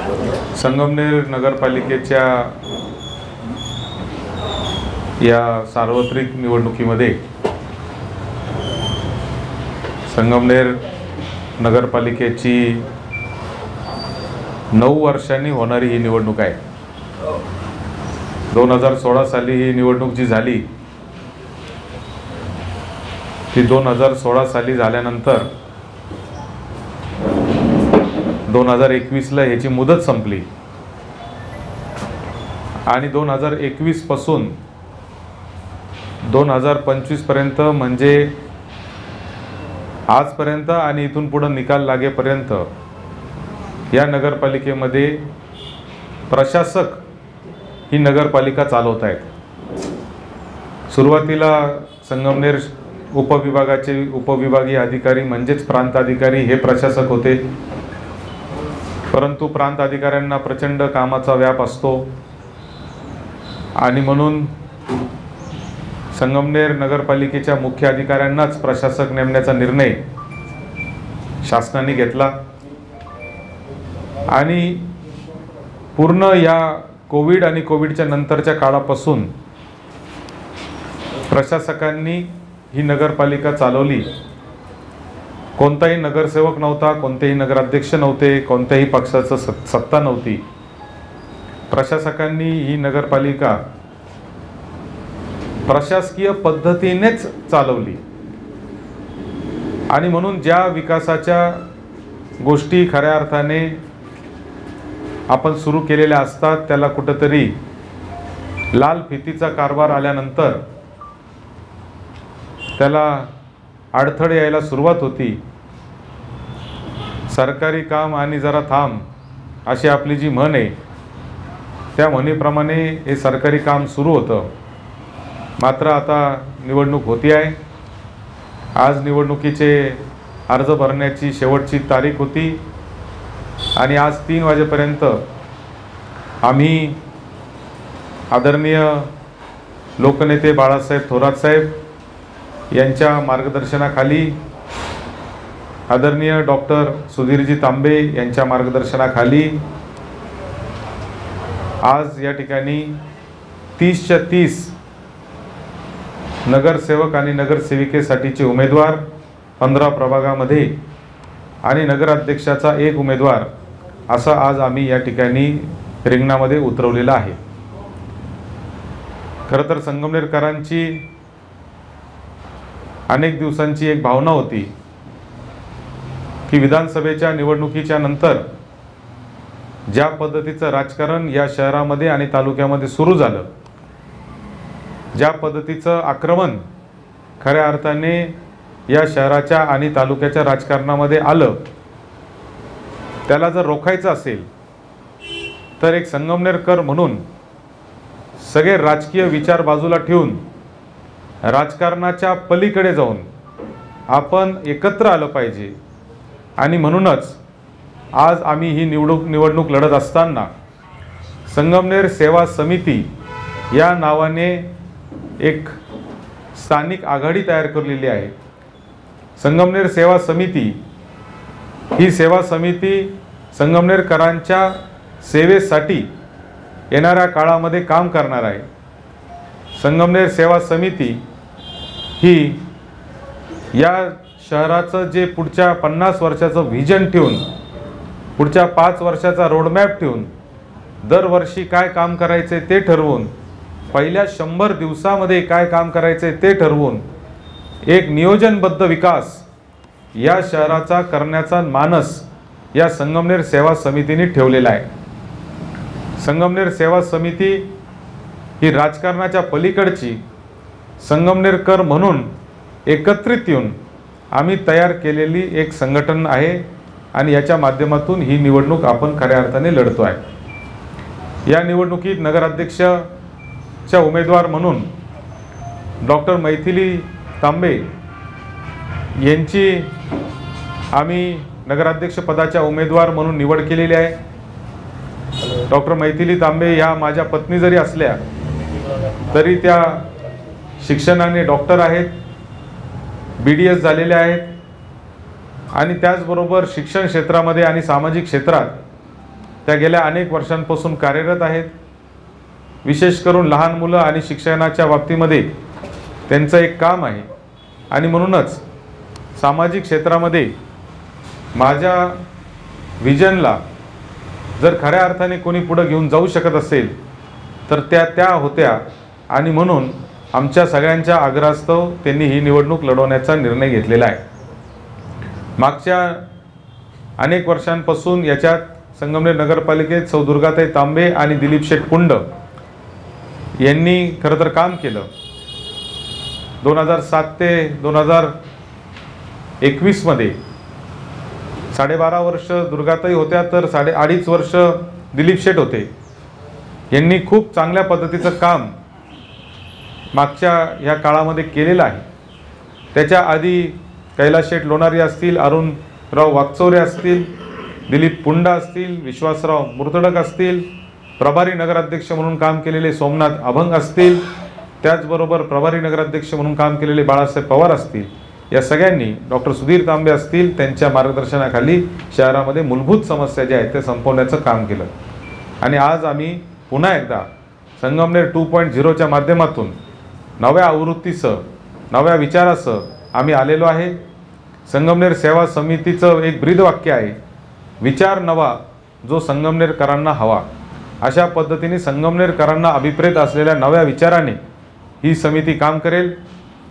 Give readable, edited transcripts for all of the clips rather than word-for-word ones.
संगमनेर नगरपालिकेच्या या सार्वत्रिक निवडणुकीमध्ये संगमनेर नगरपालिकेची 9 वर्षांनी होणारी ही निवडणूक आहे। 2016 साली ही निवडणूक जी झाली ती 2016 साली झाल्यानंतर 2021ला ह्याची मुदत संपली आणि 2021 पासून 2025 पर्यंत म्हणजे आजपर्यंत आणि इथून पुढे निकाल लागेपर्यंत या नगरपालिकेमध्ये प्रशासक ही नगरपालिका चालवत आहेत। सुरुवातीला संगमनेर उपविभागीय अधिकारी म्हणजेच प्रांत अधिकारी हे प्रशासक होते, परंतु प्रांत अधिकाऱ्यांना प्रचंड कामाचा व्याप असतो आणि म्हणून संगमनेर नगरपालिकेच्या मुख्य अधिकाऱ्यांनाच प्रशासक नेमण्याचा निर्णय शासनाने घेतला आणि पूर्ण या कोविड आणि कोविडच्या नंतरच्या काळापासून प्रशासकांनी ही नगरपालिका चालवली। कोणताही नगरसेवक नव्हता, कोणतेही नगराध्यक्ष नव्हते, कोणत्याही पक्षाचं सत्ता नव्हती। प्रशासकांनी ही नगरपालिका प्रशासकीय पद्धतीनेच चालवली आणि म्हणून ज्या विकासाच्या गोष्टी खऱ्या अर्थाने आपण सुरू केलेल्या असतात त्याला कुठेतरी लाल फितीचा कारभार आल्यानंतर त्याला अडथळे यायला सुरुवात होती। सरकारी काम आणि जरा थांब अशी आपली जी म्हण आहे त्या म्हणीप्रमाणे हे सरकारी काम सुरू होतं। मात्र आता निवडणूक होती आहे। आज निवडणुकीचे अर्ज भरण्याची शेवटची तारीख होती आणि आज 3 वाजेपर्यंत आम्ही आदरणीय लोकनेते बाळासाहेब थोरात साहेब यांच्या मार्गदर्शनाखाली, आदरणीय डॉक्टर सुधीरजी तांबे यांच्या मार्गदर्शनाखाली आज या ठिकाणी 30च्या 30 नगरसेवक आणि नगरसेविकेसाठीचे उमेदवार 15 प्रभागामध्ये आणि नगराध्यक्षाचा 1 उमेदवार असा आज आम्ही या ठिकाणी रिंगणामध्ये उतरवलेला आहे। खरं तर संगमनेरकरांची अनेक दिवसांची एक भावना होती की विधानसभेच्या निवडणुकीच्या नंतर ज्या पद्धतीचं राजकारण या शहरामध्ये आणि तालुक्यामध्ये सुरू झालं, ज्या पद्धतीचं आक्रमण खऱ्या अर्थाने या शहराच्या आणि तालुक्याच्या राजकारणामध्ये आलं, त्याला जर रोखायचं असेल तर एक संगमनेरकर म्हणून सगळे राजकीय विचार बाजूला ठेवून राजकारणाच्या पलीकडे जाऊन आपण एकत्र आलं पाहिजे आणि म्हणूनच आज आम्ही ही निवडणूक लढत असताना संगमनेर सेवा समिती या नावाने एक स्थानिक आघाडी तयार केलेली आहे। संगमनेर सेवा समिती ही सेवा समिती संगमनेरकरांच्या सेवेसाठी येणाऱ्या काळामध्ये काम करणार आहे। संगमनेर सेवा समिती ही या शहराचं जे पुढच्या 50 वर्षाचं व्हिजन ठेवून, पुढच्या 5 वर्षाचा रोडमॅप ठेवून, दरवर्षी काय काम करायचे ते ठरवून, पहिल्या 100 दिवसामध्ये काय काम करायचे ते ठरवून एक नियोजनबद्ध विकास या शहराचा करण्याचा मानस या संगमनेर सेवा समितीने ठेवलेला आहे। संगमनेर सेवा समिती ही राजकारणाच्या पलीकडची संगमनेरकर म्हणून एकत्रित येऊन आम्ही तयार केलेली एक संघटन आहे आणि याच्या माध्यमातून ही निवडणूक आपण खऱ्या अर्थाने लढतो आहे। या निवडणुकीत नगराध्यक्षाच्या उमेदवार म्हणून डॉक्टर मैथिली तांबे यांची आम्ही नगराध्यक्ष पदाच्या उमेदवार म्हणून निवड केलेली आहे। डॉक्टर मैथिली तांबे ह्या माझ्या पत्नी जरी असल्या तरी त्या शिक्षणाने डॉक्टर आहेत, BDS झालेल्या आहेत आणि त्याचबरोबर शिक्षण क्षेत्रामध्ये आणि सामाजिक क्षेत्रात त्या गेल्या अनेक वर्षांपासून कार्यरत आहेत। विशेष करून लहान मुलं आणि शिक्षणाच्या बाबतीमध्ये त्यांचं एक काम आहे आणि म्हणूनच सामाजिक क्षेत्रामध्ये माझ्या विजनला जर खऱ्या अर्थाने कोणी पुढे घेऊन जाऊ शकत असेल तर त्या होत्या आणि म्हणून आमच्या सगळ्यांच्या आग्रहास्तव त्यांनी ही निवडणूक लढवण्याचा निर्णय घेतलेला आहे। मागच्या अनेक वर्षांपासून याच्यात संगमनेर नगरपालिकेत सौ दुर्गाताई तांबे आणि दिलीप शेठ कुंड यांनी खरं तर काम केलं। 2007 ते 2021 मध्ये 12.5 वर्ष दुर्गाताई होत्या तर 2.5 वर्ष दिलीप शेठ होते। यांनी खूप चांगल्या पद्धतीचं काम मागच्या ह्या काळामध्ये केलेलं आहे। त्याच्या आधी कैलास शेठ लोणारी असतील, अरुणराव वागचौरे असतील, दिलीप पुंडा असतील, विश्वासराव मुर्तडक असतील, प्रभारी नगराध्यक्ष म्हणून काम केलेले सोमनाथ अभंग असतील, त्याचबरोबर प्रभारी नगराध्यक्ष म्हणून काम केलेले बाळासाहेब पवार असतील, या सगळ्यांनी डॉक्टर सुधीर तांबे असतील त्यांच्या मार्गदर्शनाखाली शहरामध्ये मूलभूत समस्या ज्या आहेत त्या संपवण्याचं काम केलं। आणि आज आम्ही पुन्हा एकदा संगमनेर 2.0च्या माध्यमातून नव्या आवृत्तीसह नव्या विचारासह आम्ही आलेलो आहे। संगमनेर सेवा समितीचं एक ब्रीदवाक्य आहे, विचार नवा जो संगमनेरकरांना हवा। अशा पद्धतीने संगमनेरकरांना अभिप्रेत असलेल्या नव्या विचाराने ही समिती काम करेल।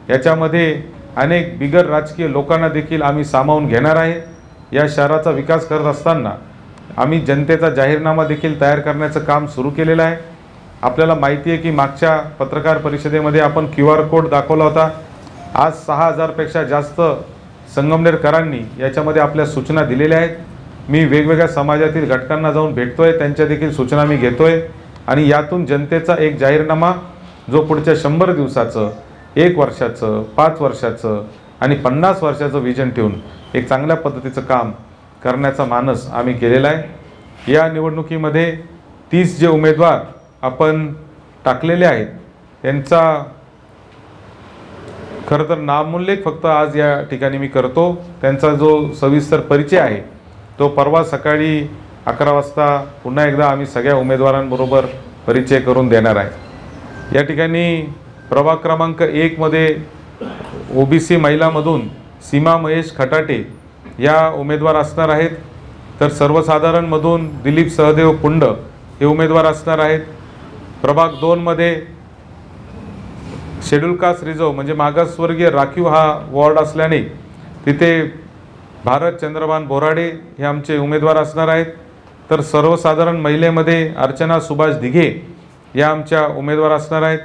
याच्यामध्ये अनेक बिगर राजकीय लोकांना देखील आम्ही सामावून घेणार आहे। या शहराचा विकास करत असताना आम्ही जनतेचा जाहीरनामा देखील तयार करण्याचं काम सुरू केलेलं आहे। आपल्याला माहिती आहे की मागच्या पत्रकार परिषदेमध्ये आपण QR कोड दाखवला होता। आज 6000 पेक्षा जास्त संगमनेरकरांनी याच्यामध्ये आपल्या सूचना दिलेल्या आहेत। मी वेगवेगळ्या समाजातील घटकांना जाऊन भेटतोय, त्यांच्या देखील सूचना मी घेतोय आणि यातून जनतेचा एक जाहीरनामा जो पुढच्या 100 दिवसाचं, 1 वर्षाचं, 5 वर्षाचं आणि 50 वर्षाचं विजन ठेवून एक चांगल्या पद्धतीचं काम करण्याचा मानस आम्ही केलेला आहे। या निवडणुकीमध्ये 30 जे उमेदवार आपण टाकलेले आहेत त्यांचा खरं तर नामोल्लेख फक्त आज या ठिकाणी मी करतो। त्यांचा जो सविस्तर परिचय आहे तो परवा सकाळी 11 वाजता पुन्हा एकदा आम्ही सगळ्या उमेदवारांबरोबर परिचय करून देणार आहे। या ठिकाणी प्रभाग क्रमांक 1 मध्ये OBC महिलामधून सीमा महेश खटाटे या उमेदवार असणार आहेत, तर सर्वसाधारणमधून दिलीप सहदेव पुंड हे उमेदवार असणार आहेत। प्रभाग 2 मध्ये शेड्यूल कास्ट रिझर्व म्हणजे मागासवर्गीय राखीव हा वॉर्ड असल्याने तिथे भारत चंद्रभान बोराडे हे आमचे उमेदवार असणार आहेत, तर सर्वसाधारण महिलेमध्ये अर्चना सुभाष दिघे या आमच्या उमेदवार असणार आहेत।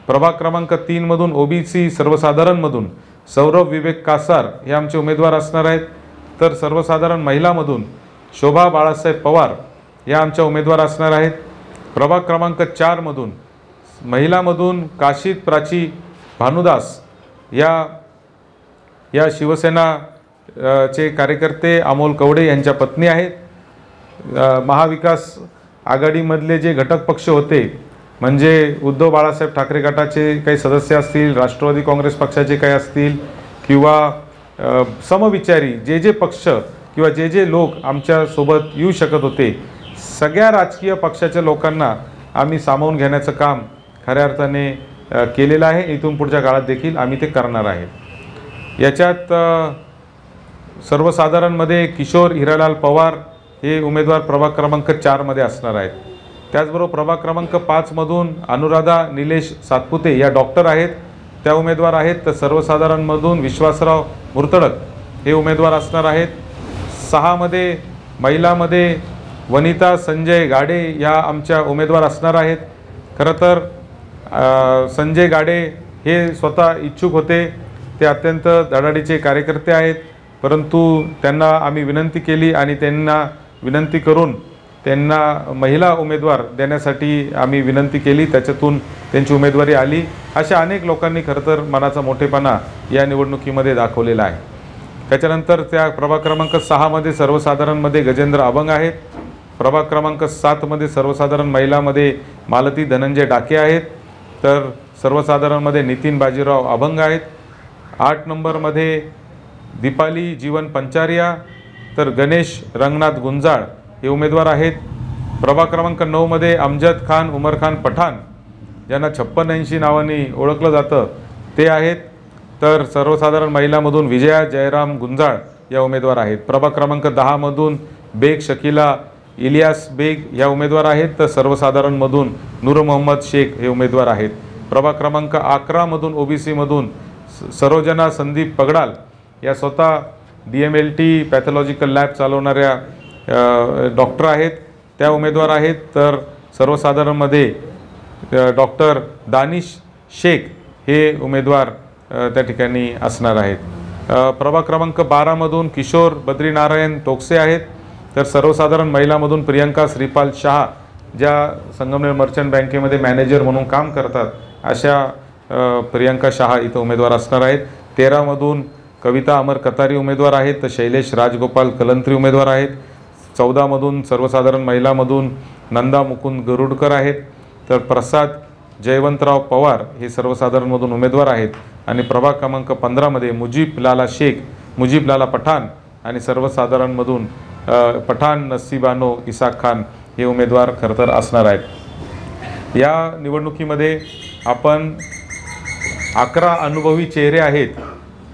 प्रभाग क्रमांक 3 मधून OBC सर्वसाधारणमधून सौरभ विवेक कासार हे आमचे उमेदवार असणार आहेत, तर सर्वसाधारण महिलामधून शोभा बाळासाहेब पवार या आमच्या उमेदवार असणार आहेत। प्रभाग क्रमांक 4 मधून महिलामधून काशीत प्राची भानुदास या शिवसेना चे कार्यकर्ते अमोल कवडे यांच्या पत्नी आहेत। महाविकास आघाडीमधले जे घटक पक्ष होते म्हणजे उद्धव बाळासाहेब ठाकरे गटाचे काही सदस्य असतील, राष्ट्रवादी काँग्रेस पक्षाचे काही असतील किंवा समविचारी जे पक्ष किंवा जे लोक आमच्या सोबत येऊ शकत होते, सगळ्या राजकीय पक्षाच्या लोकांना आम्ही सामावून घेण्याचं काम खऱ्या अर्थाने केलेलं आहे। इथून पुढच्या काळात देखील आम्ही ते करणार आहे। याच्यात सर्वसाधारणमध्ये किशोर हिरालाल पवार हे उमेदवार प्रभाग क्रमांक 4 मध्ये असणार आहेत। त्याचबरोबर प्रभाग क्रमांक 5 मधून अनुराधा निलेश सातपुते या डॉक्टर आहेत, त्या उमेदवार आहेत, तर सर्वसाधारणमधून विश्वासराव मुर्तडक हे उमेदवार असणार आहेत। 6 मध्ये महिलामध्ये वनिता संजय गाडे या आमच्या उमेदवार असणार आहेत। खरं तर संजय गाडे हे स्वतः इच्छुक होते, ते अत्यंत धडाडीचे कार्यकर्ते आहेत, परंतु त्यांना आम्ही विनंती केली आणि त्यांना विनंती करून त्यांना महिला उमेदवार देण्यासाठी आम्ही विनंती केली, त्याच्यातून त्यांची उमेदवारी आली। अशा अनेक लोकांनी खरं तर मनाचा मोठेपणा या निवडणुकीमध्ये दाखवलेला आहे। त्याच्यानंतर त्या प्रभाग क्रमांक 6 मध्ये सर्वसाधारणमध्ये गजेंद्र अभंग आहेत, प्रभाग क्रमांक 7 मध्ये सर्वसाधारण महिलामध्ये मालती धनंजय डाके आहेत, तर सर्वसाधारणमध्ये नितीन बाजीराव अभंग आहेत। 8 नंबरमध्ये दीपाली जीवन पंचारिया, तर गणेश रंगनाथ गुंजाळ हे उमेदवार आहेत। प्रभाग क्रमांक 9 मध्ये अमजद खान उमर खान पठाण, ज्यांना 5680 नावाने ओळखलं जातं, ते आहेत. तर सर्वसाधारण महिलामधून विजया जयराम गुंजाळ या उमेदवार आहेत. प्रभाग क्रमांक 10 मधून बेग शकीला इलियास बेग या उमेदवार आहेत. तर सर्वसाधारणमधून नूर मोहम्मद शेख हे उमेदवार आहेत. प्रभाग क्रमांक 11 मधून ओबीसी मधून सरोजना संदीप पगडाल या स्वतः DMLT पॅथॉलॉजिकल लॅब चालवणाऱ्या डॉक्टर आहेत, त्या उमेदवार आहेत. तर सर्वसाधारणमध्ये डॉक्टर दानिश शेख हे उमेदवार त्या ठिकाणी असणार आहेत. प्रभाग क्रमांक 12 मधून किशोर बद्रीनारायण टोकसे आहेत. तर सर्वसाधारण महिलामधून प्रियंका श्रीपाल शहा, ज्या संगमनेर मर्चंट बँकेमध्ये मॅनेजर म्हणून काम करतात, अशा प्रियंका शहा इथं उमेदवार असणार आहेत. 13 मधून कविता अमर कतारी उमेदवार आहेत. तर शैलेश राजगोपाल कलंत्री उमेदवार आहेत. 14 मधून सर्वसाधारण महिलामधून नंदा मुकुंद गरुडकर आहेत. तर प्रसाद जयवंतराव पवार हे सर्वसाधारणमधून उमेदवार आहेत. आणि प्रभाग क्रमांक 15 मध्ये मुजीब लाला शेख, मुजीब लाला पठाण आणि सर्वसाधारणमधून पठाण नसीबानो इसाक खान हे उमेदवार खरं तर असणार आहेत. या निवडणुकीमध्ये आपण 11 अनुभवी चेहरे आहेत,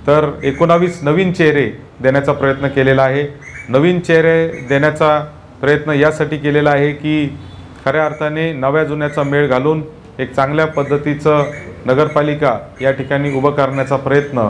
तर 19 नवीन चेहरे देण्याचा प्रयत्न केलेला आहे. नवीन चेहरे देण्याचा प्रयत्न यासाठी केलेला आहे की खऱ्या अर्थाने नव्या जुन्याचा मेळ घालून एक चांगल्या पद्धतीचं नगरपालिका या ठिकाणी उभं करण्याचा प्रयत्न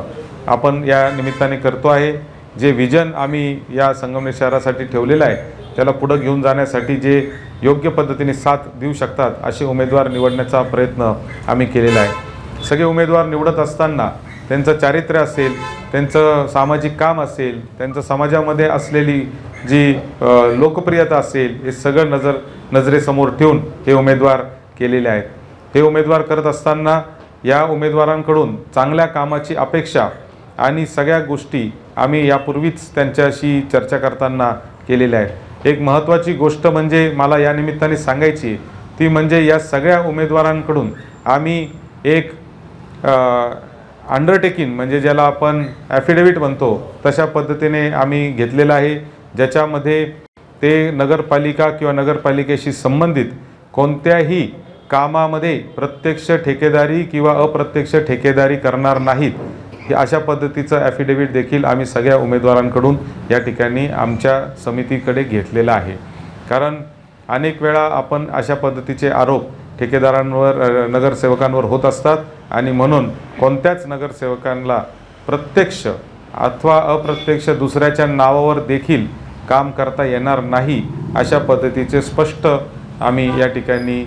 आपण या निमित्ताने करतो आहे. जे विजन आम्ही या संगमनेर शहरासाठी ठेवलेलं आहे, त्याला पुढं घेऊन जाण्यासाठी जे योग्य पद्धतीने साथ देऊ शकतात असे उमेदवार निवडण्याचा प्रयत्न आम्ही केलेला आहे. सगळे उमेदवार निवडत असताना त्यांचं चारित्र्य असेल, त्यांचं सामाजिक काम असेल, त्यांचं समाजामध्ये असलेली जी लोकप्रियता असेल, हे सगळं नजरेसमोर ठेवून हे उमेदवार केलेले आहेत. हे उमेदवार करत असताना या उमेदवारांकडून चांगल्या कामाची अपेक्षा आणि सगळ्या गोष्टी आम्ही यापूर्वीच त्यांच्याशी चर्चा करताना केलेल्या आहेत. एक महत्त्वाची गोष्ट म्हणजे मला या निमित्ताने सांगायची, ती म्हणजे या सगळ्या उमेदवारांकडून आम्ही एक अंडरटेकिंग म्हणजे ज्याला आपण ॲफिडेविट म्हणतो तशा पद्धतीने आम्ही घेतलेलं आहे, ज्याच्यामध्ये ते नगरपालिका किंवा नगरपालिकेशी संबंधित कोणत्याही कामामध्ये प्रत्यक्ष ठेकेदारी किंवा अप्रत्यक्ष ठेकेदारी करणार नाहीत, हे अशा पद्धतीचं ॲफिडेविट देखील आम्ही सगळ्या उमेदवारांकडून या ठिकाणी आमच्या समितीकडे घेतलेला आहे. कारण अनेक वेळा आपण अशा पद्धतीचे आरोप ठेकेदारांवर नगरसेवकांवर होत असतात आणि म्हणून कोणत्याच नगरसेवकांना प्रत्यक्ष अथवा अप्रत्यक्ष दुसऱ्याच्या नावावर देखील काम करता येणार नाही, अशा पद्धतीचे स्पष्ट आम्ही या ठिकाणी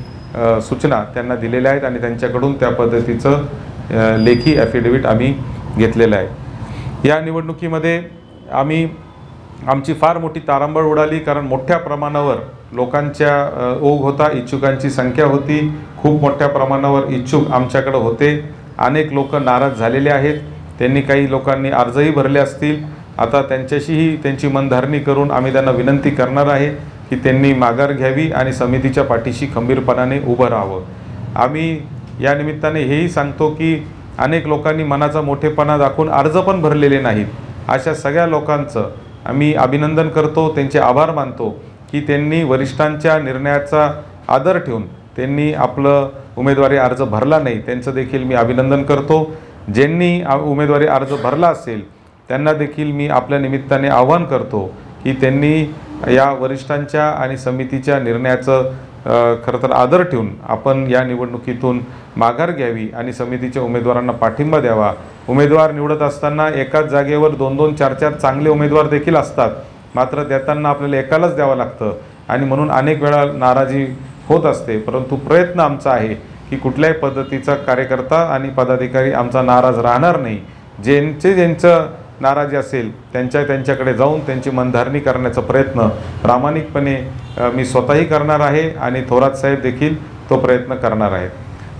सूचना त्यांना दिलेल्या आहेत आणि त्यांच्याकडून त्या पद्धतीचं लेखी ॲफिडेविट आम्ही घेतलेलं आहे. या निवडणुकीमध्ये आमची फार मोठी तारांबळ उडाली, कारण मोठ्या प्रमाणावर लोकांच्या ओघ होता, इच्छुकांची संख्या होती, खूप मोठ्या प्रमाणावर इच्छुक आमच्याकडे होते. अनेक लोक नाराज झालेले आहेत, त्यांनी काही लोकांनी अर्जही भरले असतील. आता त्यांच्याशीही त्यांची मनधरणी करून आम्ही त्यांना विनंती करणार आहे की त्यांनी माघार घ्यावी आणि समितीच्या पाठीशी खंबीरपणाने उभं राहावं. आम्ही या निमित्ताने हेही सांगतो की अनेक लोकांनी मनाचा मोठेपणा दाखवून अर्ज पण भरलेले नाहीत. अशा सगळ्या लोकांचं आम्ही अभिनंदन करतो, त्यांचे आभार मानतो की त्यांनी वरिष्ठांच्या निर्णयाचा आदर ठेवून त्यांनी आपलं उमेदवारी अर्ज भरला नाही, त्यांचं देखील मी अभिनंदन करतो. ज्यांनी उमेदवारी अर्ज भरला असेल त्यांना देखील मी आपल्या निमित्ताने आवाहन करतो की त्यांनी या वरिष्ठांच्या आणि समितीच्या निर्णयाचं खरं तर आदर ठेवून आपण या निवडणुकीतून माघार घ्यावी आणि समितीच्या उमेदवारांना पाठिंबा द्यावा. उमेदवार निवडत असताना एकाच जागेवर 2-2, 4-4 चांगले उमेदवार देखील असतात, मात्र देताना आपल्याला एकालाच द्यावं लागतं आणि म्हणून अनेक वेळा नाराजी होत असते. परंतु प्रयत्न आमचा आहे की कुठल्याही पद्धतीचा कार्यकर्ता आणि पदाधिकारी आमचा नाराज राहणार नाही. ज्यांचं नाराजी असेल त्यांच्याकडे जाऊन त्यांची मनधरणी करण्याचा प्रयत्न प्रामाणिकपणे मी स्वतःही करणार आहे आणि थोरात साहेब देखील तो प्रयत्न करणार आहेत.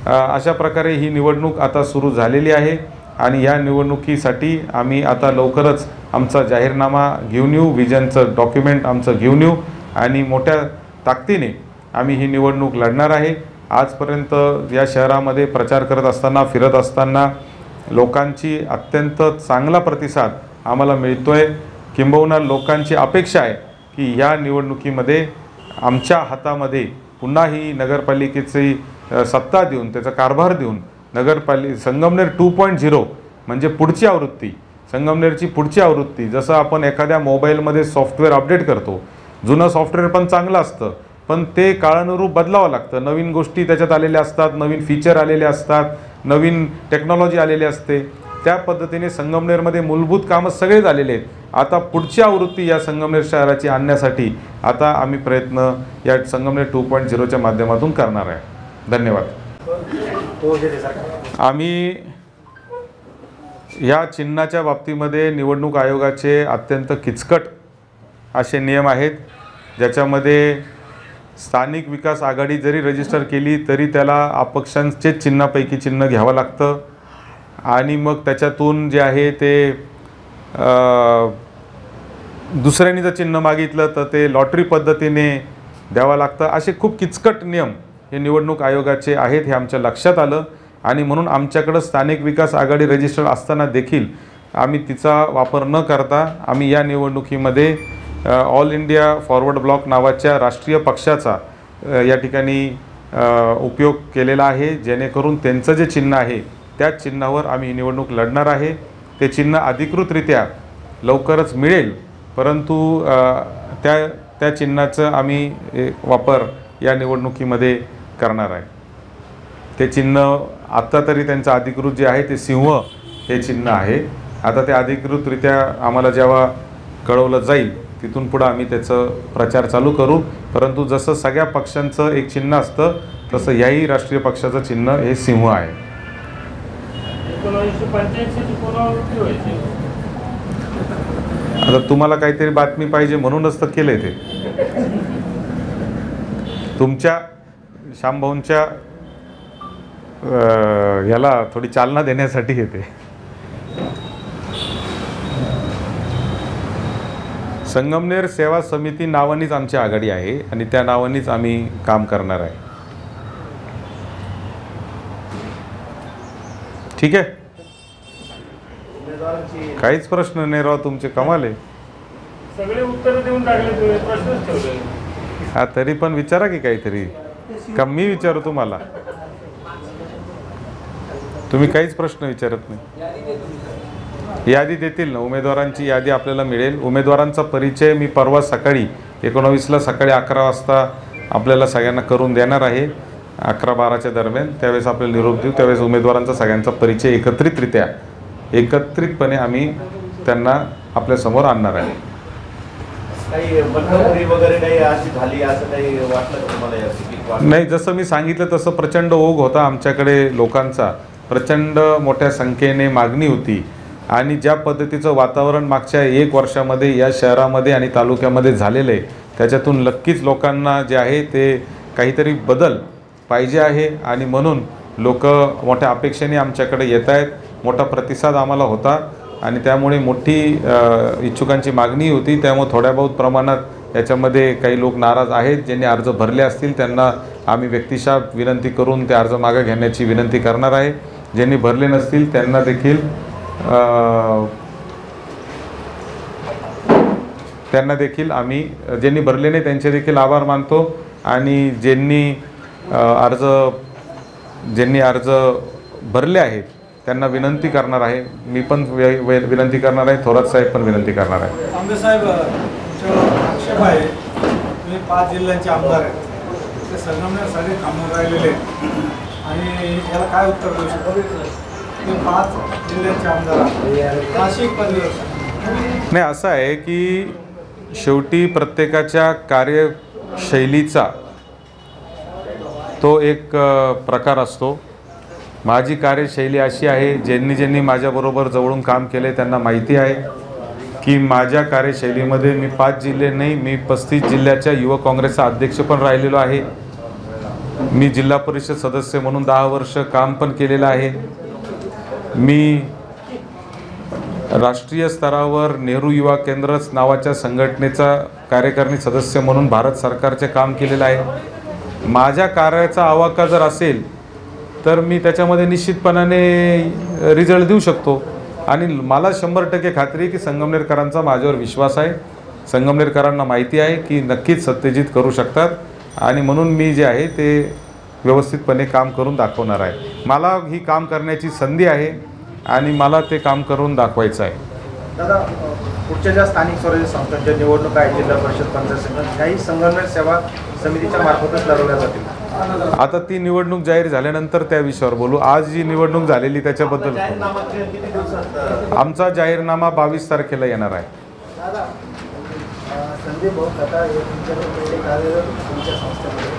अशा प्रकारे ही निवडणूक आता सुरू झालेली आहे आणि या निवडणुकीसाठी आम्ही आता लवकरच आमचा जाहीरनामा घेऊन येऊ, विजनचं डॉक्युमेंट आमचं घेऊन येऊ आणि मोठ्या ताकदीने आम्ही ही निवडणूक लढणार आहे. आजपर्यंत या शहरामध्ये प्रचार करत असताना, फिरत असताना लोकांची अत्यंत चांगला प्रतिसाद आम्हाला मिळतोय. किंबहुना लोकांची अपेक्षा आहे की या निवडणुकीमध्ये आमच्या हातामध्ये पुन्हा ही नगरपालिकेची सत्ता देऊन, त्याचा कारभार देऊन संगमनेर 2.0 म्हणजे पुढची आवृत्ती, संगमनेरची पुढची आवृत्ती, जसं आपण एखाद्या मोबाईलमध्ये सॉफ्टवेअर अपडेट करतो, जुनं सॉफ्टवेअर पण चांगलं असतं पण ते काळानुरूप बदलावं लागतं, नवीन गोष्टी त्याच्यात आलेल्या असतात, नवीन फीचर आलेले असतात, नवीन टेक्नॉलॉजी आलेली असते, त्या पद्धतीने संगमनेरमध्ये मूलभूत कामं सगळे झालेले आहेत. आता पुढची आवृत्ती या संगमनेर शहराची आणण्यासाठी आता आम्ही प्रयत्न या संगमनेर 2.0च्या माध्यमातून करणार आहे. धन्यवाद. आम्ही या चिन्हाच्या बाबतीमध्ये निवडणूक आयोगाचे अत्यंत किचकट असे नियम आहेत, ज्याच्यामध्ये स्थानिक विकास आघाडी जरी रजिस्टर केली तरी त्याला अपक्षांचे चिन्हापैकी चिन्ह घ्यावं लागतं आणि मग त्याच्यातून जे आहे ते दुसऱ्यांनी जर चिन्ह मागितलं तर ते लॉटरी पद्धतीने द्यावं लागतं. असे खूप किचकट नियम हे निवडणूक आयोगाचे आहेत, हे आमच्या लक्षात आलं आणि म्हणून आमच्याकडं स्थानिक विकास आघाडी रजिस्टर असताना देखील आम्ही तिचा वापर न करता आम्ही या निवडणुकीमध्ये ऑल इंडिया फॉरवर्ड ब्लॉक नावाच्या राष्ट्रीय पक्षाचा या ठिकाणी उपयोग केलेला आहे, जेणेकरून त्यांचं जे चिन्ह आहे त्या चिन्हावर आम्ही निवडणूक लढणार आहे. ते चिन्ह अधिकृतरित्या लवकरच मिळेल, परंतु त्या चिन्हाचं आम्ही वापर या निवडणुकीमध्ये करणार आहे. ते चिन्ह आत्ता तरी त्यांचं अधिकृत जे आहे ते सिंह हे चिन्ह आहे. आता ते अधिकृतरित्या आम्हाला जेव्हा कळवलं जाईल तिथून पुढं आम्ही त्याचं प्रचार चालू करू. परंतु जसं सगळ्या पक्षांचं एक चिन्ह असतं तसं याही राष्ट्रीय पक्षाचं चिन्ह हे सिंह आहे. आता तुम्हाला काहीतरी बातमी पाहिजे म्हणूनच तर केलंय ते. तुमच्या श्यामभाऊंच्या याला थोडी चालना देण्यासाठी येते. संगमनेर सेवा समिती नावानीच आमची आघाडी आहे आणि त्या नावानीच आम्ही काम करणार आहे. ठीक आहे, काहीच प्रश्न नाही राव, तुमचे कमाल आहे. सगळे उत्तर देऊन टाकले, तुम्ही प्रश्नच ठेवले. हा तरी पण विचारा की काहीतरी, का मी विचारू तुम्हाला? तुम्ही काहीच प्रश्न विचारत नाही. यादी देतील ना, उमेदवारांची यादी आपल्याला मिळेल. उमेदवारांचा परिचय मी परवा सकाळी 19ला सकाळी 11 वाजता आपल्याला सगळ्यांना करून देणार आहे. 11-12च्या दरम्यान त्यावेळेस आपल्याला निरोप देऊ. त्यावेळेस उमेदवारांचा सगळ्यांचा परिचय एकत्रितपणे आम्ही त्यांना आपल्यासमोर आणणार आहे. नाही, जसं मी सांगितलं तसं प्रचंड ओघ होता आमच्याकडे लोकांचा, प्रचंड मोठ्या संख्येने मागणी होती आणि ज्या पद्धतीचं वातावरण मागच्या 1 वर्षामध्ये या शहरामध्ये आणि तालुक्यामध्ये झालेलं आहे त्याच्यातून नक्कीच लोकांना जे आहे ते काहीतरी बदल पाहिजे आहे आणि म्हणून लोक मोठ्या अपेक्षेने आमच्याकडे येत आहेत. मोठा प्रतिसाद आम्हाला होता आणि त्यामुळे मोठी इच्छुकांची मागणी होती. त्यामुळे थोड्या बहुत प्रमाणात याच्यामध्ये काही लोक नाराज आहेत. ज्यांनी अर्ज भरले असतील त्यांना आम्ही व्यक्तिशः विनंती करून ते अर्ज मागे घेण्याची विनंती करणार आहे. ज्यांनी भरले नसतील त्यांना देखील आम्ही, ज्यांनी भरले नाही त्यांचे देखील आभार मानतो आणि ज्यांनी अर्ज भरले आहेत त्यांना विनंती करणार आहे. मी पण विनंती करणार आहे, थोरात साहेब पण विनंती करणार आहे. आंबे साहेब, आक्षेप आहे तुम्ही 5 जिल्ह्यांचे आमदार आहेत, ते संगमनेरसाठी थांबून राहिलेले आणि याला काय उत्तर देऊ शकतो? ते 5 जिल्ह्यांचे आमदार नाशिक परिवर्तन नाही, असं आहे की शेवटी प्रत्येकाच्या कार्यशैलीचा तो एक प्रकार असतो. माझी कार्यशैली अशी आहे, ज्यांनी माझ्याबरोबर जवळून काम केले त्यांना माहिती आहे की माझ्या कार्यशैलीमध्ये मी 5 जिल्हे नाही, मी 35 जिल्ह्याच्या युवक काँग्रेसचा अध्यक्ष पण राहिलेलो आहे. मी जिल्हा परिषद सदस्य म्हणून 10 वर्ष काम पण केलेलं आहे. मी राष्ट्रीय स्तरावर नेहरू युवा केंद्र नावाच्या संघटनेचा कार्यकारिणी सदस्य म्हणून भारत सरकारचे काम केलेलं आहे. माझ्या कार्याचा आवाका जर असेल तर मी त्याच्यामध्ये निश्चितपणाने रिझल्ट देऊ शकतो आणि मला 100% खात्री आहे की संगमनेरकरांचा माझ्यावर विश्वास आहे. संगमनेरकरांना माहिती आहे की नक्कीच सत्यजित करू शकतात आणि म्हणून मी जे आहे ते व्यवस्थितपणे काम करून दाखवणार आहे. मला ही काम करण्याची संधी आहे आणि मला ते काम करून दाखवायचं आहे. दादा, पुढच्या ज्या स्थानिक स्वराज्य संस्थांच्या निवडणुका आहेत, जिल्हा परिषद, पंचायत समिती, काही संगमनेर सेवा समितीच्या मार्फतच लढवल्या जातील. आता ती निवडणूक जाहीर झाल्यानंतर त्या विषयावर बोलू. आज जी निवडणूक झालेली त्याच्याबद्दल आमचा जाहीरनामा 22 तारखेला येणार आहे. दादा, संदीप भाऊ खताळ हे तुमच्याकडे कार्यरत तुमच्या संस्थेमध्ये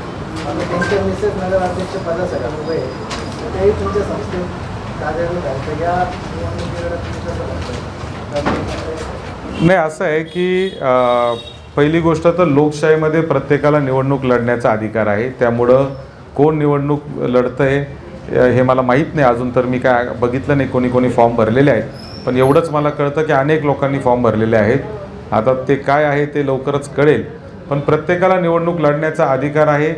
आणि त्यांच्या मिसेस नगराध्यक्ष पदासाठी उभे आहे, तेही तुमच्या संस्थेत कार्यरत आहे. तर या निवडणुकीकडे तुम्ही कसं बघताय? नाही, असं आहे की पहिली गोष्ट तर लोकशाहीमध्ये प्रत्येकाला निवडणूक लढण्याचा अधिकार आहे. त्यामुळं कोण निवडणूक लढतं आहे हे मला माहीत नाही अजून, तर मी काय बघितलं नाही कोणी कोणी फॉर्म भरलेले आहेत. पण एवढंच मला कळतं की अनेक लोकांनी फॉर्म भरलेले आहेत. आता ते काय आहे ते लवकरच कळेल. पण प्रत्येकाला निवडणूक लढण्याचा अधिकार आहे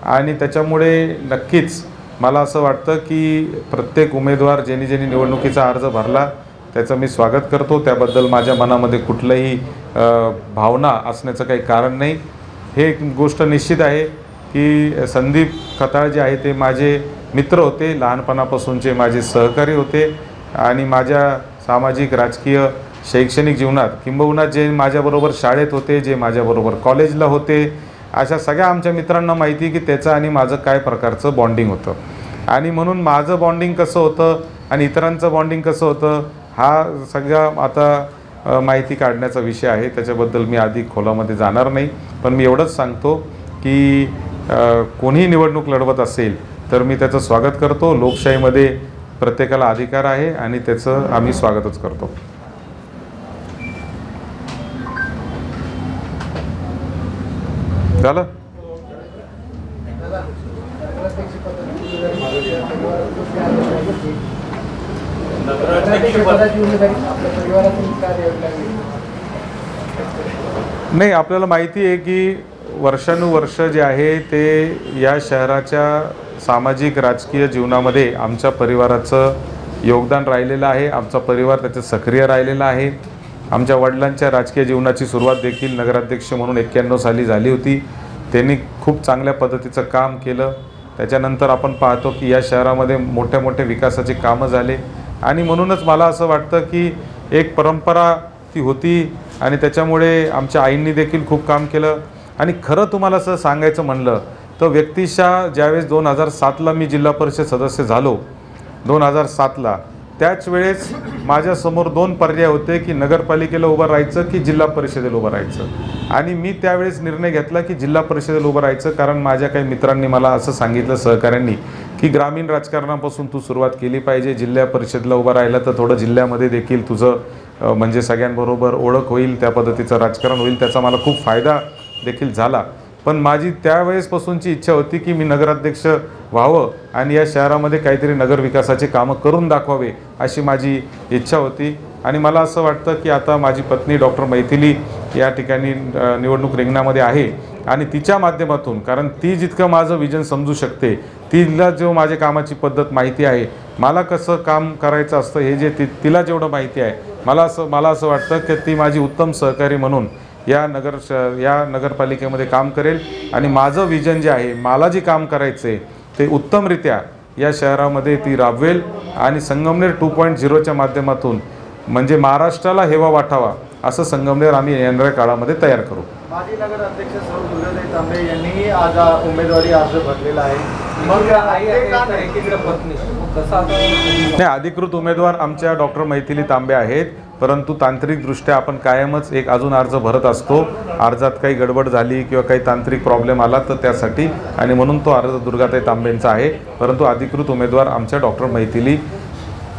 आणि त्याच्यामुळे नक्कीच मला असं वाटतं की प्रत्येक उमेदवार ज्यांनी ज्यांनी निवडणुकीचा अर्ज भरला त्याचं मी स्वागत करतो. त्याबद्दल माझ्या मनामध्ये कुठलंही भावना असण्याचं काही कारण नाही. हे एक गोष्ट निश्चित आहे की संदीप खताळ जे आहे ते माझे मित्र होते, लहानपणापासूनचे माझे सहकारी होते आणि माझ्या सामाजिक, राजकीय, शैक्षणिक जीवनात किंबहुना जे माझ्याबरोबर शाळेत होते, जे माझ्याबरोबर कॉलेजला होते, अशा सगळ्या आमच्या मित्रांना माहिती आहे की त्याचं आणि माझं काय प्रकारचं बॉन्डिंग होतं. आणि म्हणून माझं बॉन्डिंग कसं होतं आणि इतरांचं बॉन्डिंग कसं होतं हा सगळा आता माहिती काढण्याचा विषय आहे. त्याच्याबद्दल मी अधिक खोलामध्ये जाणार नाही. पण मी एवढंच सांगतो की कोणीही निवडणूक लढवत असेल तर मी त्याचं स्वागत करतो. लोकशाहीमध्ये प्रत्येकाला अधिकार आहे आणि त्याचं आम्ही स्वागतच करतो. झालं? नाही, आपल्याला माहिती आहे की वर्षानुवर्ष जे आहे ते या शहराच्या सामाजिक, राजकीय जीवनामध्ये आमच्या परिवाराचं योगदान राहिलेलं आहे. आमचा परिवार त्याच्यात सक्रिय राहिलेला आहे. आमच्या वडिलांच्या राजकीय जीवनाची सुरुवात देखील नगराध्यक्ष म्हणून 91 साली झाली होती. त्यांनी खूप चांगल्या पद्धतीचं काम केलं. त्याच्यानंतर आपण पाहतो की या शहरामध्ये मोठ्या मोठ्या विकासाची कामं झाले आणि म्हणूनच मला असं वाटतं की एक परंपरा ती होती आणि त्याच्यामुळे आमच्या आईंनी देखील खूप काम केलं. आणि खरं तुम्हाला असं सांगायचं म्हणलं तर व्यक्तिशः ज्यावेळेस 2007ला मी जिल्हा परिषद सदस्य झालो, 2007ला, त्याच वेळेस माझ्यासमोर 2 पर्याय होते की नगरपालिकेला उभं राहायचं की जिल्हा परिषदेला उभं राहायचं. आणि मी त्यावेळेस निर्णय घेतला की जिल्हा परिषदेला उभं राहायचं, कारण माझ्या काही मित्रांनी मला असं सांगितलं, सहकाऱ्यांनी, की ग्रामीण राजकारणापासून तू सुरुवात केली पाहिजे. जिल्हा परिषदेला उभं राहिलं तर थोडं जिल्ह्यामध्ये देखील तुझं म्हणजे सगळ्यांबरोबर ओळख होईल, त्या पद्धतीचं राजकारण होईल, त्याचा मला खूप फायदा देखील झाला. पण माझी त्यावेळेसपासूनची इच्छा होती की मी नगराध्यक्ष व्हावं आणि या शहरामध्ये काहीतरी नगरविकासाचे कामं करून दाखवावे अशी माझी इच्छा होती. आणि मला असं वाटतं की आता माझी पत्नी डॉक्टर मैथिली या ठिकाणी निवडणूक रिंगणामध्ये आहे आणि तिच्या माध्यमातून, कारण ती जितकं माझं विजन समजू शकते, तिला जो माझ्या कामाची पद्धत माहिती आहे, मला कसं काम करायचं असतं हे जे तिला जेवढं माहिती आहे, मला असं वाटतं की ती माझी उत्तम सहकारी म्हणून या नगरपालिकेमध्ये काम करेल आणि माझं विजन जे आहे, मला जे काम करायचं आहे ते उत्तमरित्या या शहरामध्ये ती राबवेल आणि संगमनेर 2.0च्या माध्यमातून म्हणजे महाराष्ट्राला हेवा वाटावा असं संगमनेर आम्ही येणाऱ्या काळामध्ये तयार करू. माजी नगराध्यक्ष सौ दुर्गाताई तांबे यांनी आज उमेदवारी अर्ज भरलेला आहे. मग नाही, अधिकृत उमेदवार आमच्या डॉक्टर मैथिली तांबे आहेत, परंतु तांत्रिकदृष्ट्या आपण कायमच एक अजून अर्ज भरत असतो. अर्जात काही गडबड झाली किंवा काही तांत्रिक प्रॉब्लेम आला तर त्यासाठी, आणि म्हणून तो अर्ज दुर्गाताई तांबेंचा आहे, परंतु अधिकृत उमेदवार आमच्या डॉक्टर मैथिली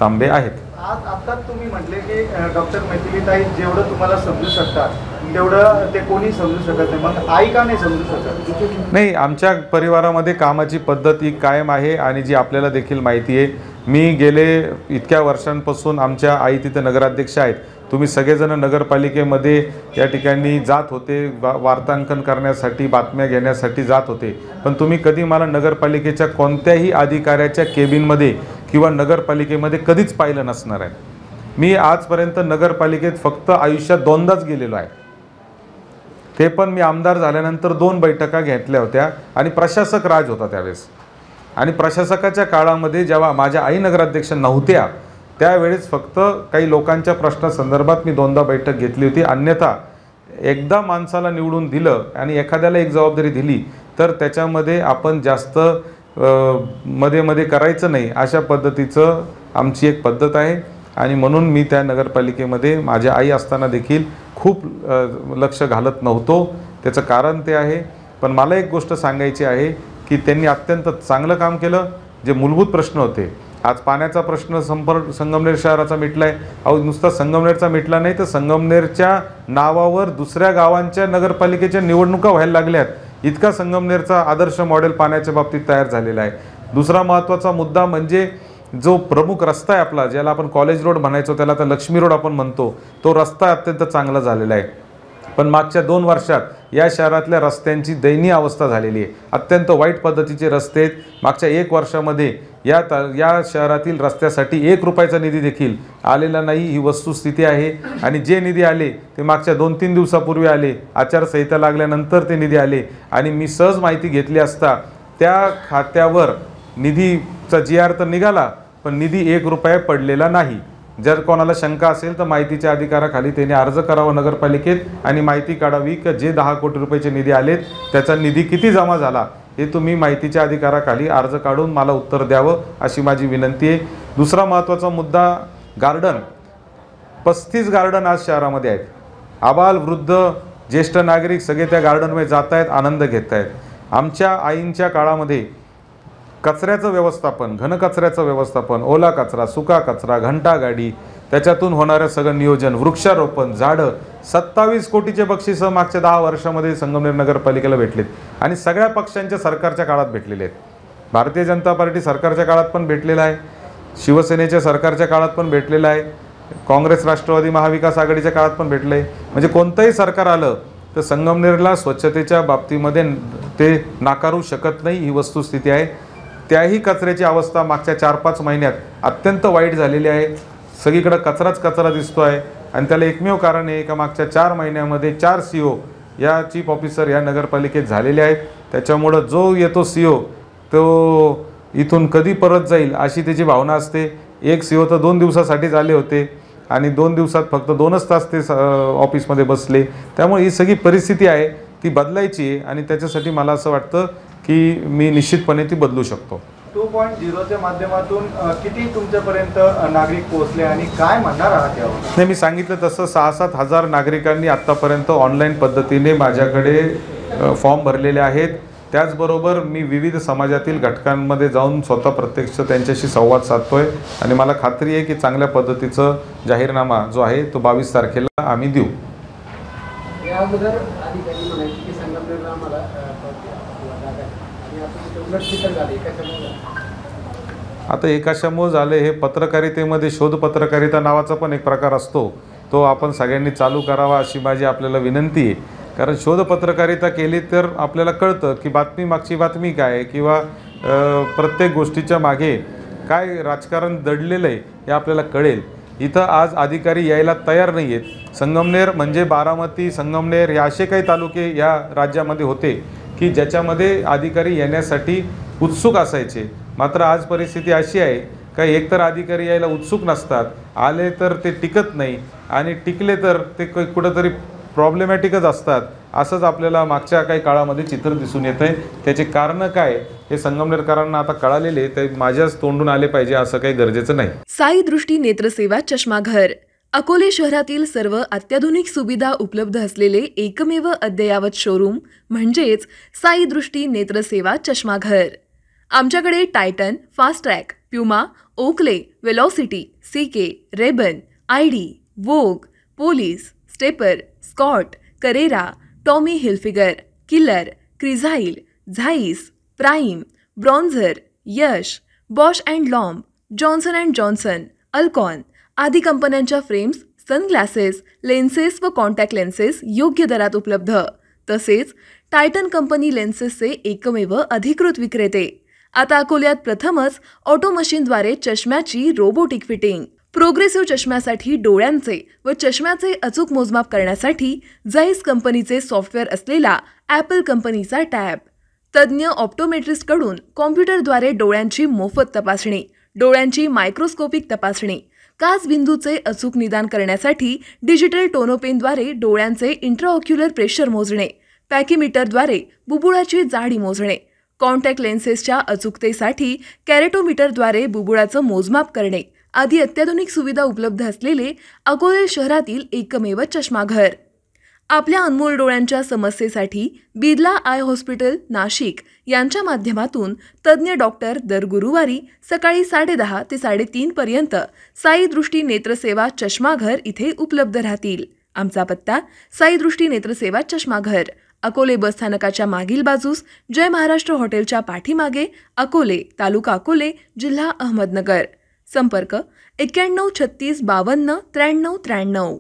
तांबे आहेत. आज आता तुम्ही म्हटले की डॉक्टर मैथिलीताई जेवढं तुम्हाला समजू शकतात तेवढं ते कोणी समजू शकत नाही, मग आई का नाही समजू शकत? नाही, आमच्या परिवारामध्ये कामाची पद्धत ही कायम आहे आणि जी आपल्याला देखील माहिती आहे. मी गेले इतक्या वर्षांपासून आमच्या आई तिथे नगराध्यक्ष आहेत. तुम्ही सगळेजण नगरपालिकेमध्ये या ठिकाणी जात होते, वार्तांकन करण्यासाठी, बातम्या घेण्यासाठी जात होते, पण तुम्ही कधी मला नगरपालिकेच्या कोणत्याही अधिकाऱ्याच्या केबिनमध्ये किंवा नगरपालिकेमध्ये कधीच पाहिलं नसणार आहे. मी आजपर्यंत नगरपालिकेत फक्त आयुष्यात 2दाच गेलेलो आहे. ते पण मी आमदार झाल्यानंतर 2 बैठका घेतल्या होत्या आणि प्रशासक राज होता त्यावेळेस. आणि प्रशासकाच्या काळामध्ये जेव्हा माझ्या आई नगराध्यक्ष नव्हत्या त्यावेळेस फक्त काही लोकांच्या प्रश्नासंदर्भात मी 2दा बैठक घेतली होती. अन्यथा एकदा माणसाला निवडून दिलं आणि एखाद्याला एक जबाबदारी दिली तर त्याच्यामध्ये आपण जास्त मध्ये मध्ये करायचं नाही, अशा पद्धतीचं आमची एक पद्धत आहे. आणि म्हणून मी त्या नगरपालिकेमध्ये माझ्या आई असताना देखील खूप लक्ष घालत नव्हतो. त्याचं कारण ते आहे. पण मला एक गोष्ट सांगायची आहे की त्यांनी अत्यंत चांगलं काम केलं. जे मूलभूत प्रश्न होते, आज पाण्याचा प्रश्न संगमनेर शहराचा मिटला आहे. अहो नुसता संगमनेरचा मिटला नाही तर संगमनेरच्या नावावर दुसऱ्या गावांच्या नगरपालिकेच्या निवडणुका व्हायला लागल्यात. इतका संगमनेरचा आदर्श मॉडेल पाण्याच्या बाबतीत तयार झालेला आहे. दुसरा महत्त्वाचा मुद्दा म्हणजे जो प्रमुख रस्ता आहे आपला, ज्याला आपण कॉलेज रोड म्हणायचो त्याला आता लक्ष्मी रोड आपण म्हणतो, तो रस्ता अत्यंत चांगला झालेला आहे. पण मागच्या 2 वर्षात या शहरातल्या रस्त्यांची दयनीय अवस्था झालेली आहे. अत्यंत वाईट पद्धतीचे रस्ते आहेत. मागच्या 1 वर्षामध्ये या शहरातील रस्त्यासाठी 1 रुपयाचा निधी देखील आलेला नाही, ही वस्तुस्थिती आहे. आणि जे निधी आले ते मागच्या 2-3 दिवसापूर्वी आले. आचारसंहिता लागल्यानंतर ते निधी आले आणि मी सहज माहिती घेतली असता त्या खात्यावर निधीचा GR तर निघाला पण निधी 1 रुपया पडलेला नाही. जर कोणाला शंका असेल तर माहितीच्या अधिकाराखाली त्याने अर्ज करावा नगरपालिकेत आणि माहिती काढावी की जे 10 कोटी रुपयाचे निधी आलेत त्याचा निधी किती जमा झाला हे तुम्ही माहितीच्या अधिकाराखाली अर्ज काढून मला उत्तर द्यावं अशी माझी विनंती आहे. दुसरा महत्त्वाचा मुद्दा गार्डन. 35 गार्डन आज शहरामध्ये आहेत. आबाल वृद्ध ज्येष्ठ नागरिक सगळे त्या गार्डनमध्ये जात आहेत, आनंद घेत आहेत. आमच्या आईंच्या काळामध्ये कचऱ्याचं व्यवस्थापन, घनकचऱ्याचं व्यवस्थापन, ओला कचरा, सुका कचरा, घंटागाडी, त्याच्यातून होणारं सगळं नियोजन, वृक्षारोपण, झाडं, 27 कोटीचे बक्षीस मागच्या 10 वर्षामध्ये संगमनेर नगरपालिकेला भेटलेत आणि सगळ्या पक्षांच्या सरकारच्या काळात भेटलेले आहेत. भारतीय जनता पार्टी सरकारच्या काळात पण भेटलेला आहे, शिवसेनेच्या सरकारच्या काळात पण भेटलेला आहे, काँग्रेस राष्ट्रवादी महाविकास आघाडीच्या काळात पण भेटलं आहे. म्हणजे कोणतंही सरकार आलं तर संगमनेरला स्वच्छतेच्या बाबतीमध्ये ते नाकारू शकत नाही, ही वस्तुस्थिती आहे. त्याही कचऱ्याची अवस्था मागच्या 4-5 महिन्यात अत्यंत वाईट झालेली आहे. सगळीकडे कचराच कचरा दिसतो आहे आणि त्याला एकमेव कारण आहे का मागच्या 4 महिन्यामध्ये 4 CO या चीफ ऑफिसर या नगरपालिकेत झालेले आहेत. त्याच्यामुळं जो येतो CO तो इथून कधी परत जाईल अशी त्याची भावना असते. एक CO तर 2 दिवसासाठीच आले होते आणि 2 दिवसात फक्त 2च तास ते ऑफिसमध्ये बसले. त्यामुळे ही सगळी परिस्थिती आहे ती बदलायची आहे आणि त्याच्यासाठी मला असं वाटतं की मी निश्चितपणे ती बदलू शकतो. 2.0च्या माध्यमातून किती तुमच्यापर्यंत नागरिक पोहोचले आणि काय म्हणणार आहात यावर? नाही, मी सांगितलं तसं 6-7 हजार नागरिकांनी आत्तापर्यंत ऑनलाईन पद्धतीने माझ्याकडे फॉर्म भरलेले आहेत. त्याचबरोबर मी विविध समाजातील घटकांमध्ये जाऊन स्वतः प्रत्यक्ष त्यांच्याशी संवाद साधतोय आणि मला खात्री आहे की चांगल्या पद्धतीचं जाहीरनामा जो आहे तो 22 तारखेला आम्ही देऊ. या अगोदर अधिकारी म्हणायचे की संगमनेरला आम्हाला आता एकाशामुळे झाले हे पत्रकारितेमध्ये शोध पत्रकारिता नावाचा पण एक प्रकार असतो, तो आपण सगळ्यांनी चालू करावा अशी माझी आपल्याला विनंती आहे. कारण शोध पत्रकारिता केली तर आपल्याला कळतं की बातमी मागची बातमी काय आहे किंवा प्रत्येक गोष्टीच्या मागे काय राजकारण दडलेलं आहे हे आपल्याला कळेल. इथं आज अधिकारी यायला तयार नाही आहेत. संगमनेर म्हणजे बारामती, संगमनेर हे असे काही तालुके या राज्यामध्ये होते की ज्याच्यामध्ये अधिकारी येण्यासाठी उत्सुक असायचे. मात्र आज परिस्थिती अशी आहे का एकतर अधिकारी यायला उत्सुक नसतात, आले तर ते टिकत नाही आणि टिकले तर ते कुठंतरी प्रॉब्लेमॅटिकच असतात. असंच आपल्याला मागच्या काही काळामध्ये चित्र दिसून येतं आहे. त्याचे कारणं काय हे संगमनेरकरांना आता कळालेले, ते माझ्याच तोंडून आले पाहिजे असं काही गरजेचं नाही. साई दृष्टी नेत्रसेवा चष्माघर अकोले शहरातील सर्व अत्याधुनिक सुविधा उपलब्ध असलेले एकमेव अद्ययावत शोरूम म्हणजेच साई दृष्टी नेत्रसेवा चष्माघर. आमच्याकडे Titan, Fastrack, Puma, Oakley, Velocity, CK, Rayban, ID, Vogue, Police, Stepper, Scott, Carrera, Tommy Hilfiger, Killer, Crizal, Zeiss, Prime, Bronzer, Yash, Bausch and Lomb, Johnson and Johnson, Alcon आदी कंपन्यांच्या फ्रेम्स, सनग्लासेस, लेन्सेस व कॉन्टॅक्ट लेन्सेस योग्य दरात उपलब्ध. तसेच Titan company लेन्सेसचे एकमेव अधिकृत विक्रेते. आता अकोल्यात प्रथमच ऑटो मशीनद्वारे चष्म्याची रोबोटिक फिटिंग. प्रोग्रेसिव्ह चष्म्यासाठी डोळ्यांचे व चष्म्याचे अचूक मोजमाप करण्यासाठी जाईस कंपनीचे सॉफ्टवेअर असलेला ॲपल कंपनीचा टॅब, तज्ज्ञ ऑप्टोमेट्रिस्टकडून कॉम्प्युटरद्वारे डोळ्यांची मोफत तपासणी, डोळ्यांची मायक्रोस्कोपिक तपासणी, काचबिंदूचे अचूक निदान करण्यासाठी डिजिटल टोनोपेनद्वारे डोळ्यांचे इंट्राऑक्युलर प्रेशर मोजणे, पॅकीमीटरद्वारे बुबुळाची जाडी मोजणे, कॉन्टॅक्ट लेन्सेसच्या अचूकतेसाठी कॅरेटोमीटरद्वारे बुबुळाचं मोजमाप करणे आदी अत्याधुनिक सुविधा उपलब्ध असलेले अकोले शहरातील एकमेव चष्माघर. आपल्या अनमोल डोळ्यांच्या समस्येसाठी बिर्ला आय हॉस्पिटल नाशिक यांच्या माध्यमातून तज्ज्ञ डॉक्टर दर गुरुवारी सकाळी 10:30 ते 3:30 पर्यंत साई दृष्टी नेत्रसेवा चष्माघर इथे उपलब्ध राहतील. आमचा पत्ता साई दृष्टी नेत्रसेवा चष्माघर, अकोले बसस्थानकाच्या मागील बाजूस, जय महाराष्ट्र हॉटेलच्या पाठीमागे, अकोले, तालुका अकोले, जिल्हा अहमदनगर. संपर्क 91 36 52 93 93.